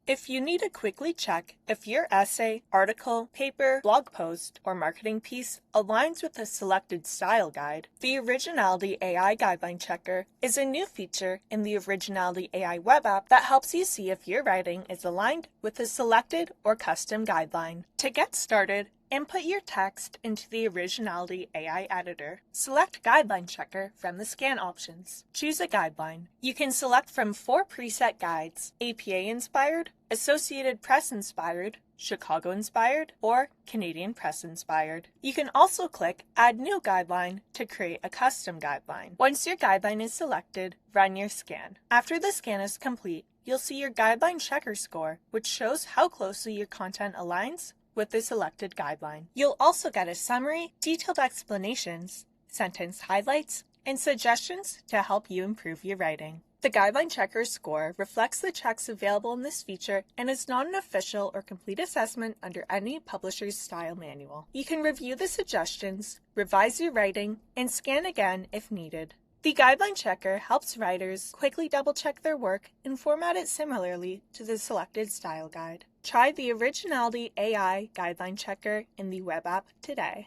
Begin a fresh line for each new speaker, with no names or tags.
If you need to quickly check if your essay, article, paper, blog post, or marketing piece aligns with a selected style guide, the Originality AI Guideline Checker is a new feature in the Originality AI web app that helps you see if your writing is aligned with a selected or custom guideline. To get started, input your text into the Originality AI editor. Select Guideline Checker from the scan options. Choose a guideline. You can select from 4 preset guides: APA-inspired, Associated Press-inspired, Chicago-inspired, or Canadian Press-inspired. You can also click Add New Guideline to create a custom guideline. Once your guideline is selected, run your scan. After the scan is complete, you'll see your Guideline Checker Score, which shows how closely your content aligns with the selected guideline. You'll also get a summary, detailed explanations, sentence highlights, and suggestions to help you improve your writing. The Guideline Checker Score reflects the checks available in this feature and is not an official or complete assessment under any publisher's style manual. You can review the suggestions, revise your writing, and scan again if needed. The Guideline Checker helps writers quickly double-check their work and format it similarly to the selected style guide. Try the Originality AI Guideline Checker in the web app today.